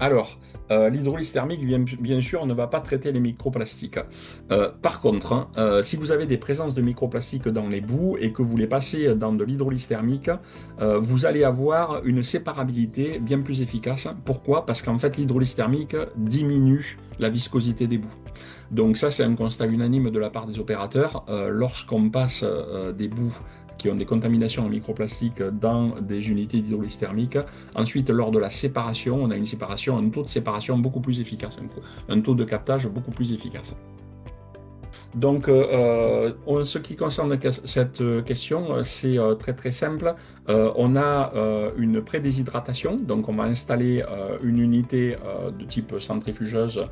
Alors, l'hydrolyse thermique, bien sûr, ne va pas traiter les microplastiques. Par contre, hein, si vous avez des présences de microplastiques dans les boues et que vous les passez dans de l'hydrolyse thermique, vous allez avoir une séparabilité bien plus efficace. Pourquoi? Parce qu'en fait, l'hydrolyse thermique diminue la viscosité des boues. Donc ça, c'est un constat unanime de la part des opérateurs. Lorsqu'on passe des boues qui ont des contaminations en microplastiques dans des unités d'hydrolyse thermique. Ensuite, lors de la séparation, on a une séparation, un taux de séparation beaucoup plus efficace, un taux de captage beaucoup plus efficace. Donc, en ce qui concerne cette question, c'est très très simple. On a une prédéshydratation, donc on va installer une unité de type centrifugeuse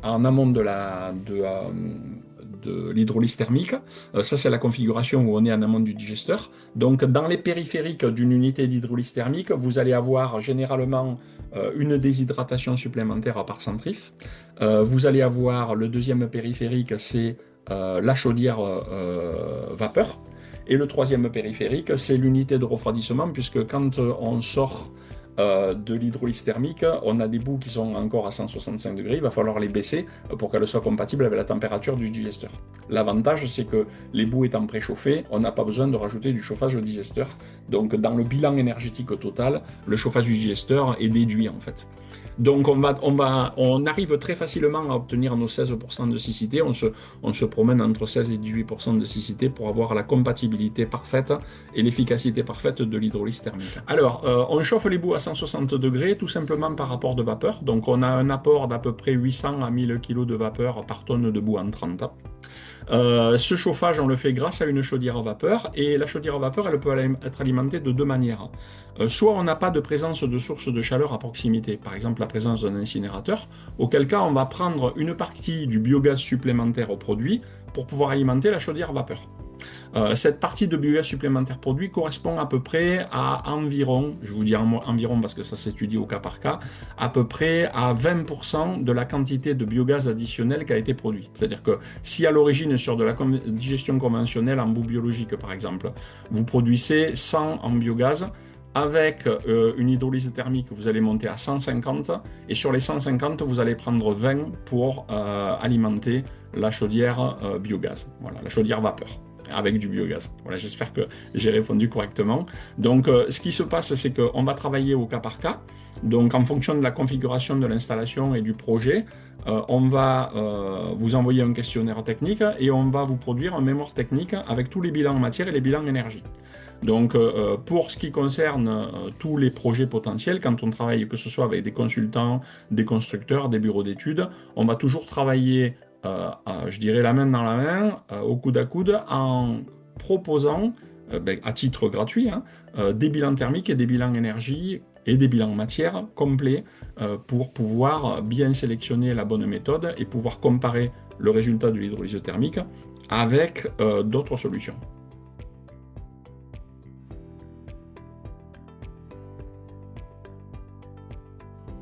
en amont de l'hydrolyse thermique. Ça, c'est la configuration où on est en amont du digesteur. Donc, dans les périphériques d'une unité d'hydrolyse thermique, vous allez avoir généralement une déshydratation supplémentaire par centrif. Vous allez avoir le deuxième périphérique, c'est la chaudière vapeur. Et le troisième périphérique, c'est l'unité de refroidissement, puisque quand on sort de l'hydrolyse thermique, on a des boues qui sont encore à 165 degrés, il va falloir les baisser pour qu'elles soient compatibles avec la température du digesteur. L'avantage, c'est que les boues étant préchauffées, on n'a pas besoin de rajouter du chauffage au digesteur. Donc dans le bilan énergétique total, le chauffage du digesteur est déduit en fait. Donc on arrive très facilement à obtenir nos 16% de siccité. On se promène entre 16 et 18% de siccité pour avoir la compatibilité parfaite et l'efficacité parfaite de l'hydrolyse thermique. Alors, on chauffe les boues à 160 degrés tout simplement par rapport de vapeur. Donc on a un apport d'à peu près 800 à 1000 kg de vapeur par tonne de boue entrante. Ce chauffage, on le fait grâce à une chaudière à vapeur, et la chaudière à vapeur, elle peut être alimentée de deux manières. Soit on n'a pas de présence de source de chaleur à proximité, par exemple la présence d'un incinérateur, auquel cas on va prendre une partie du biogaz supplémentaire produit pour pouvoir alimenter la chaudière à vapeur. Cette partie de biogaz supplémentaire produit correspond à peu près à environ, je vous dis environ parce que ça s'étudie au cas par cas, à peu près à 20% de la quantité de biogaz additionnel qui a été produit. C'est-à-dire que si à l'origine sur de la digestion conventionnelle en boue biologique par exemple, vous produisez 100 en biogaz, avec une hydrolyse thermique, vous allez monter à 150, et sur les 150, vous allez prendre 20 pour alimenter la chaudière biogaz, voilà, la chaudière vapeur avec du biogaz. Voilà, j'espère que j'ai répondu correctement. Donc, ce qui se passe, c'est qu'on va travailler au cas par cas. Donc, en fonction de la configuration de l'installation et du projet, on va vous envoyer un questionnaire technique et on va vous produire un mémoire technique avec tous les bilans matière et les bilans énergie. Donc, pour ce qui concerne tous les projets potentiels, quand on travaille, que ce soit avec des consultants, des constructeurs, des bureaux d'études, on va toujours travailler je dirais la main dans la main, au coude à coude, en proposant, à titre gratuit, hein, des bilans thermiques et des bilans énergie et des bilans matière complets pour pouvoir bien sélectionner la bonne méthode et pouvoir comparer le résultat de l'hydrolyse thermique avec d'autres solutions.